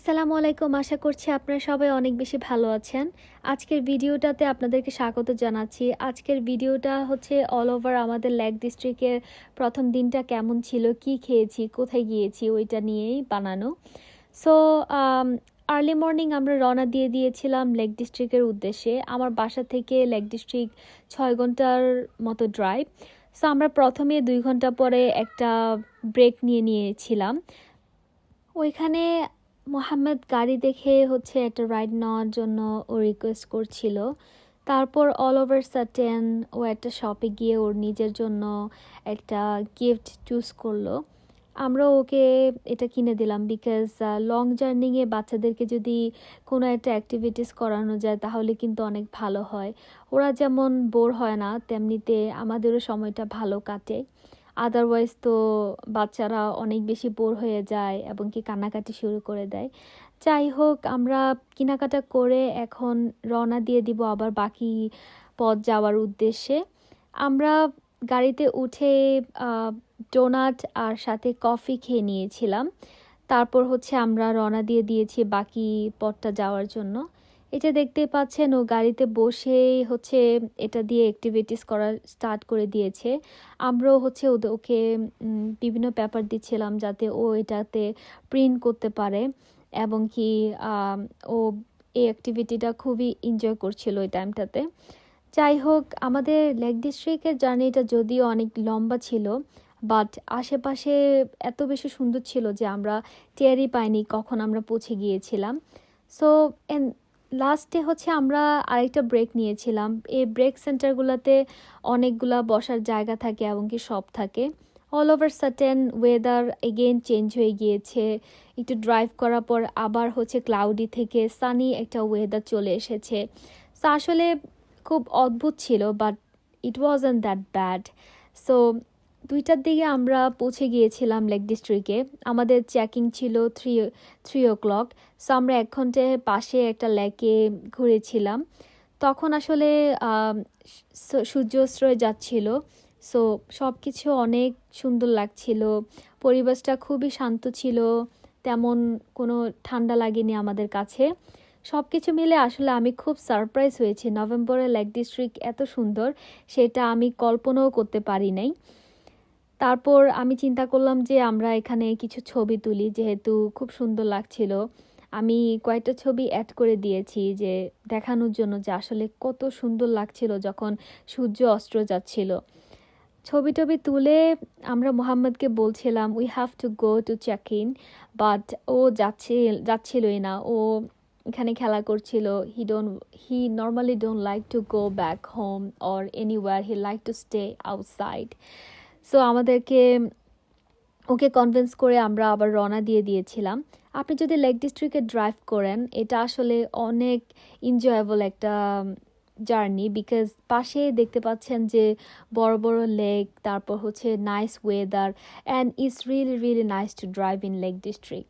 আসসালামু আলাইকুম। আশা করছি আপনারা সবাই অনেক বেশি ভালো আছেন। আজকের ভিডিওটাতে আপনাদেরকে স্বাগত জানাচ্ছি। আজকের ভিডিওটা হচ্ছে অল ওভার আমাদের লেক ডিস্ট্রিক্টের ১ম দিনটা কেমন ছিল, কি খেয়েছি, কোথায় গিয়েছি ওইটা নিয়েই বানানো। সো আর্লি মর্নিং আমরা রওনা দিয়ে দিয়েছিলাম লেক ডিস্ট্রিক্টের উদ্দেশ্যে। আমার বাসা থেকে লেক ডিস্ট্রিক্ট ৬ ঘন্টার মতো ড্রাইভ। সো আমরা প্রথমে ২ ঘন্টা পরে একটা ব্রেক নিয়েছিলাম। ওইখানে মোহাম্মদ গাড়ি দেখে হচ্ছে একটা রাইড নেওয়ার জন্য ও রিকোয়েস্ট করছিল। তারপর অল ওভার সাটেন ও একটা শপে গিয়ে ওর নিজের জন্য একটা গিফট চুজ করলো। আমরা ওকে এটা কিনে দিলাম বিকজ লং জার্নিংয়ে বাচ্চাদেরকে যদি কোনো একটা অ্যাক্টিভিটিস করানো যায় তাহলে কিন্তু অনেক ভালো হয়। ওরা যেমন বোর হয় না, তেমনিতে আমাদেরও সময়টা ভালো কাটে। আদারওয়াইজ তো বাচ্চারা অনেক বেশি বোর হয়ে যায় এবং কি কান্নাকাটি শুরু করে দেয়। যাই হোক, আমরা কেনাকাটা করে এখন রওনা দিয়ে দিব আবার বাকি পথ যাওয়ার উদ্দেশ্যে। আমরা গাড়িতে উঠে ডোনাট আর সাথে কফি খেয়ে নিয়েছিলাম। তারপর হচ্ছে আমরা রওনা দিয়ে দিয়েছি বাকি পথটা যাওয়ার জন্য। এটা দেখতে পাচ্ছেন, ও গাড়িতে বসেই হচ্ছে এটা দিয়ে অ্যাক্টিভিটিস করা স্টার্ট করে দিয়েছে। আমরাও হচ্ছে ওকে বিভিন্ন পেপার দিচ্ছিলাম যাতে ও এটাতে প্রিন্ট করতে পারে এবং কি ও এই অ্যাক্টিভিটিটা খুবই এনজয় করছিল ওই টাইমটাতে। যাই হোক, আমাদের লেক ডিস্ট্রিক্টের জার্নিটা যদিও অনেক লম্বা ছিল, বাট আশেপাশে এত বেশি সুন্দর ছিল যে আমরা টেরই পাইনি কখন আমরা পৌঁছে গিয়েছিলাম। সো লাস্টে হচ্ছে আমরা আরেকটা ব্রেক নিয়েছিলাম। এই ব্রেক সেন্টারগুলোতে অনেকগুলা বসার জায়গা থাকে এবং কি সব থাকে। All over sudden weather again change হয়ে গিয়েছে। একটু ড্রাইভ করার পর আবার হচ্ছে ক্লাউডি থেকে সানি একটা ওয়েদার চলে এসেছে। সো আসলে খুব অদ্ভুত ছিল, but it wasn't that bad. So 2টার দিকে আমরা পৌঁছে গিয়েছিলাম লেক ডিস্ট্রিক্টে। আমাদের চেকিং ছিল 3 o'clock। সো আমরা 1 ঘন্টায় পাশে একটা লেকে ঘুরেছিলাম। তখন আসলে সূর্যাস্ত যাচ্ছিল। সো সব কিছু অনেক সুন্দর লাগছিল। পরিবেশটা খুবই শান্ত ছিল, তেমন কোনো ঠান্ডা লাগেনি আমাদের কাছে। সব কিছু মিলে আসলে আমি খুব সারপ্রাইজ হয়েছি। নভেম্বরে লেক ডিস্ট্রিক্ট এত সুন্দর সেটা আমি কল্পনাও করতে পারি নাই। তারপর আমি চিন্তা করলাম যে আমরা এখানে কিছু ছবি তুলি, যেহেতু খুব সুন্দর লাগছিল। আমি কয়েকটা ছবি অ্যাড করে দিয়েছি যে দেখানোর জন্য যে আসলে কত সুন্দর লাগছিল যখন সূর্য অস্ত যাচ্ছিল। ছবি টবি তুলে আমরা মোহাম্মদকে বলছিলাম we have to go to check in, but ও যাচ্ছিলই না। ও এখানে খেলা করছিল। He normally don't like to go back home or anywhere, he like to stay outside. So okay convince করে আমরা আবার রওনা দিয়ে দিয়েছিলাম। আপনি যদি লেক ডিস্ট্রিক্টে ড্রাইভ করেন, এটা আসলে অনেক এনজয়েবল একটা জার্নি, বিকজ পাশে দেখতে পাচ্ছেন যে বড় বড় লেক, তারপর হচ্ছে nice weather, and it's really really nice to drive in lake district.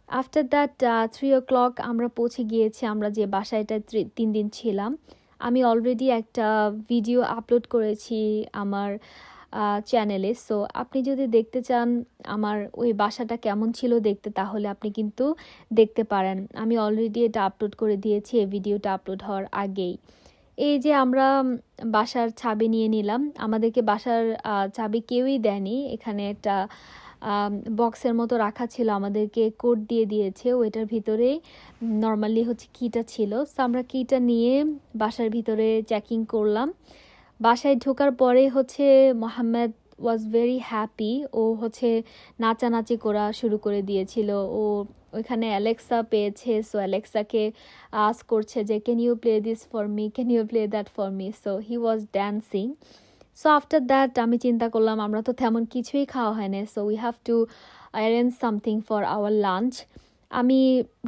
After that 3 o'clock আমরা পৌঁছে গিয়েছি আমরা যে বাসায়টায় 3 দিন ছিলাম। আমি অলরেডি একটা ভিডিও আপলোড করেছি আমার চ্যানেলে। সো আপনি যদি দেখতে চান আমার ওই বাসাটা কেমন ছিল দেখতে, তাহলে আপনি কিন্তু দেখতে পারেন। আমি অলরেডি এটা আপলোড করে দিয়েছি এই ভিডিওটা আপলোড হওয়ার আগেই। এই যে আমরা বাসার চাবি নিয়ে নিলাম। আমাদেরকে বাসার চাবি কেউই দেয়নি। এখানে একটা বক্সের মতো রাখা ছিল, আমাদেরকে কোড দিয়ে দিয়েছে, ওইটার ভিতরেই নর্মালি হচ্ছে কিটা ছিল। সো আমরা কিটা নিয়ে বাসার ভিতরে চেকিং করলাম। বাসায় ঢোকার পরে হচ্ছে মোহাম্মদ ওয়াজ ভেরি হ্যাপি। ও হচ্ছে নাচানাচি করা শুরু করে দিয়েছিল। ও ওইখানে অ্যালেক্সা পেয়েছে। সো অ্যালেক্সাকে আস্ক করছে যে can you play this for me, can you play that for me. So he was dancing. So after that আমি চিন্তা করলাম আমরা তো তেমন কিছুই খাওয়া হয় না, so we have to arrange something for our lunch. আমি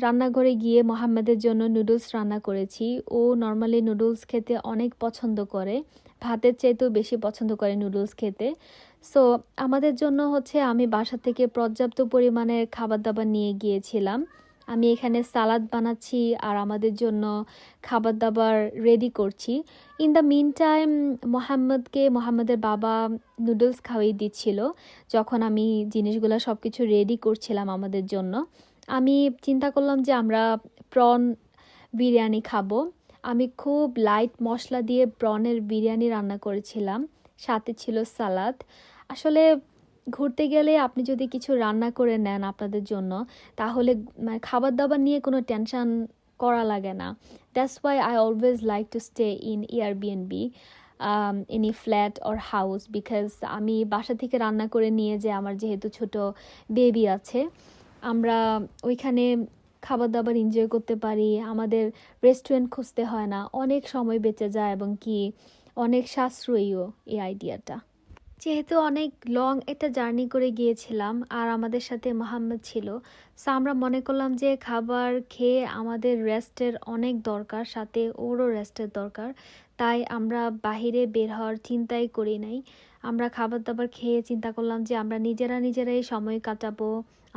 রান্নাঘরে গিয়ে মোহাম্মদের জন্য নুডলস রান্না করেছি। ও নর্মালি নুডলস খেতে অনেক পছন্দ করে, ভাতের চাইতেও বেশি পছন্দ করে নুডলস খেতে। সো আমাদের জন্য হচ্ছে আমি বাসা থেকে পর্যাপ্ত পরিমাণের খাবার দাবার নিয়ে গিয়েছিলাম। আমি এখানে সালাদ বানাচ্ছি আর আমাদের জন্য খাবার দাবার রেডি করছি। ইন দ্য মিন টাইম মোহাম্মদের বাবা নুডলস খাওয়াই দিচ্ছিল যখন আমি জিনিসগুলো সব কিছু রেডি করছিলাম আমাদের জন্য। আমি চিন্তা করলাম যে আমরা প্রন বিরিয়ানি খাবো। আমি খুব লাইট মশলা দিয়ে প্রনের বিরিয়ানি রান্না করেছিলাম, সাথে ছিল সালাদ। আসলে ঘুরতে গেলে আপনি যদি কিছু রান্না করে নেন আপনাদের জন্য, তাহলে মানে খাবার দাবার নিয়ে কোনো টেনশন করা লাগে না। That's why I always like to stay in Airbnb, any flat or house, because আমি বাসা থেকে রান্না করে নিয়ে যে আমার যেহেতু ছোট বেবি আছে, আমরা ওইখানে খাবার দাবার এনজয় করতে পারি। আমাদের রেস্টুরেন্ট খুঁজতে হয় না, অনেক সময় বেঁচে যায় এবং কি অনেক সাশ্রয়ীও এই আইডিয়াটা। যেহেতু অনেক লং একটা জার্নি করে গিয়েছিলাম আর আমাদের সাথে মোহাম্মদ ছিল, সো আমরা মনে করলাম যে খাবার খেয়ে আমাদের রেস্টের অনেক দরকার, সাথে ওরও রেস্টের দরকার। তাই আমরা বাহিরে বের হওয়ার চিন্তাই করি নাই। আমরা খাবার দাবার খেয়ে চিন্তা করলাম যে আমরা নিজেরাই সময় কাটাবো,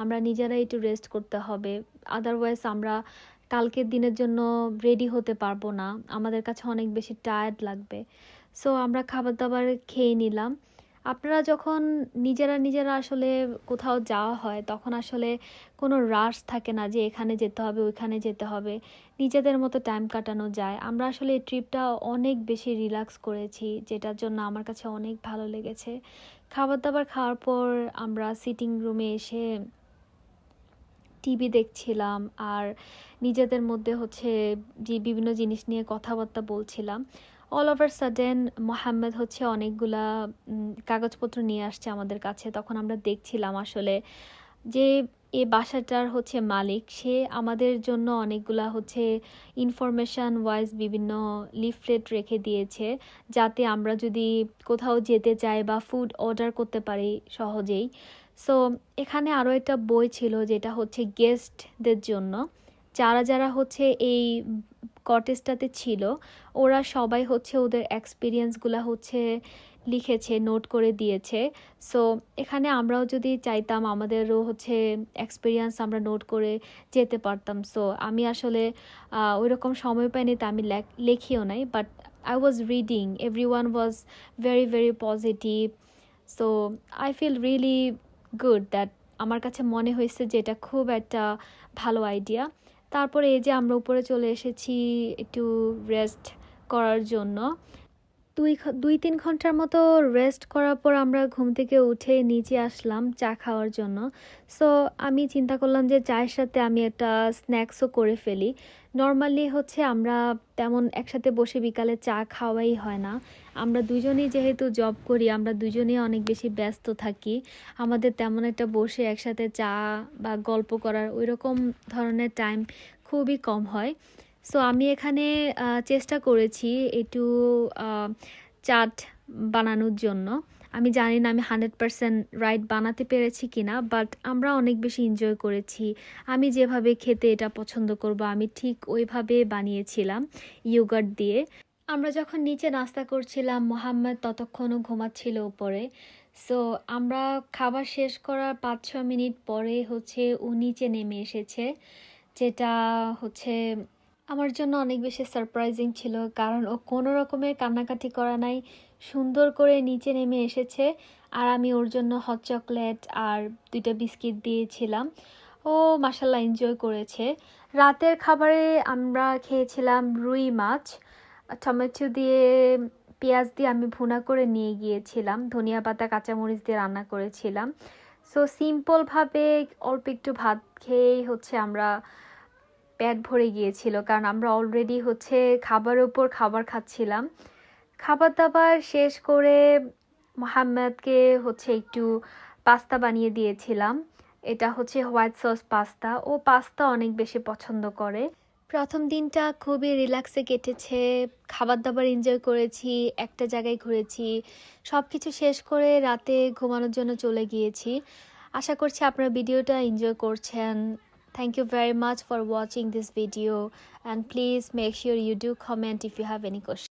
আমরা নিজেরাই একটু রেস্ট করতে হবে। আদারওয়াইজ আমরা কালকের দিনের জন্য রেডি হতে পারবো না, আমাদের কাছে অনেক বেশি টায়ার্ড লাগবে। সো আমরা খাবার দাবার খেয়ে নিলাম। আপনারা যখন নিজেরা আসলে কোথাও যাওয়া হয়, তখন আসলে কোনো রাশ থাকে না যে এখানে যেতে হবে ওইখানে যেতে হবে, নিজেদের মতো টাইম কাটানো যায়। আমরা আসলে এই ট্রিপটা অনেক বেশি রিল্যাক্স করেছি, যেটার জন্য আমার কাছে অনেক ভালো লেগেছে। খাবার দাবার খাওয়ার পর আমরা সিটিং রুমে এসে টিভি দেখছিলাম আর নিজেদের মধ্যে হচ্ছে যে বিভিন্ন জিনিস নিয়ে কথাবার্তা বলছিলাম। অল ওভার সাডেন মোহাম্মদ হচ্ছে অনেকগুলা কাগজপত্র নিয়ে আসছে আমাদের কাছে। তখন আমরা দেখছিলাম আসলে যে এই বাসাটার হচ্ছে মালিক, সে আমাদের জন্য অনেকগুলা হচ্ছে ইনফরমেশান ওয়াইজ বিভিন্ন লিফলেট রেখে দিয়েছে, যাতে আমরা যদি কোথাও যেতে চাই বা ফুড অর্ডার করতে পারি সহজেই। সো এখানে আরও একটা বই ছিল যেটা হচ্ছে গেস্টদের জন্য, যারা হচ্ছে এই কটেজটাতে ছিল, ওরা সবাই হচ্ছে ওদের এক্সপিরিয়েন্সগুলো হচ্ছে লিখেছে, নোট করে দিয়েছে। সো এখানে আমরাও যদি চাইতাম আমাদেরও হচ্ছে এক্সপিরিয়েন্স আমরা নোট করে যেতে পারতাম। সো আমি আসলে ওই রকম সময় পাইনি, তা আমি লেখিও নাই, but I was reading, everyone was very very positive. So I feel really good that, আমার কাছে মনে হয়েছে যে এটা খুব একটা ভালো আইডিয়া। তারপরে এই যে আমরা উপরে চলে এসেছি একটু রেস্ট করার জন্য। 2-3 ঘন্টার মতো রেস্ট করার পর আমরা ঘুম থেকে উঠে নিচে আসলাম চা খাওয়ার জন্য। সো আমি চিন্তা করলাম যে চায়ের সাথে আমি একটা স্ন্যাক্সও করে ফেলি। নর্মালি হচ্ছে আমরা তেমন একসাথে বসে বিকালে চা খাওয়াই হয় না। আমরা দুজনেই যেহেতু জব করি, আমরা দুজনেই অনেক বেশি ব্যস্ত থাকি, আমাদের তেমন একটা বসে একসাথে চা বা গল্প করার ওই রকম ধরনের টাইম খুবই কম হয়। সো আমি এখানে চেষ্টা করেছি একটু চাট বানানোর জন্য। আমি জানি না আমি 100% রাইট বানাতে পেরেছি কিনা, বাট আমরা অনেক বেশি এনজয় করেছি। আমি যেভাবে খেতে এটা পছন্দ করব আমি ঠিক ওইভাবে বানিয়েছিলাম, ইয়োগার্ট দিয়ে। আমরা যখন নিচে নাস্তা করছিলাম, মোহাম্মদ ততক্ষণও ঘুমাচ্ছিল উপরে। সো আমরা খাবার শেষ করার 5-6 মিনিট পরে হচ্ছে ও নিচে নেমে এসেছে, যেটা হচ্ছে আমার জন্য অনেক বেশি সারপ্রাইজিং ছিল, কারণ ও কোনো রকমের কান্নাকাটি করা নাই, সুন্দর করে নিচে নেমে এসেছে। আর আমি ওর জন্য হট চকলেট আর 2টা বিস্কিট দিয়েছিলাম। ও মাশাল্লাহ এনজয় করেছে। রাতের খাবারে আমরা খেয়েছিলাম রুই মাছ, টমেটো দিয়ে পেঁয়াজ দিয়ে আমি ভুনা করে নিয়ে গিয়েছিলাম, ধনিয়া পাতা কাঁচামরিচ দিয়ে রান্না করেছিলাম। সো সিম্পলভাবে অল্প একটু ভাত খেয়েই হচ্ছে আমরা পেট ভরে গিয়েছিল, কারণ আমরা অলরেডি হচ্ছে খাবারের উপর খাবার খাচ্ছিলাম। খাবার দাবার শেষ করে মোহাম্মদকে হচ্ছে একটু পাস্তা বানিয়ে দিয়েছিলাম। এটা হচ্ছে হোয়াইট সস পাস্তা, ও পাস্তা অনেক বেশি পছন্দ করে। প্রথম দিনটা খুবই রিল্যাক্সে কেটেছে, খাবার দাবার এনজয় করেছি, একটা জায়গায় ঘুরেছি, সব কিছু শেষ করে রাতে ঘুমানোর জন্য চলে গিয়েছি। আশা করছি আপনারা ভিডিওটা এনজয় করছেন। Thank you very much for watching this video, and please make sure you do comment if you have any questions.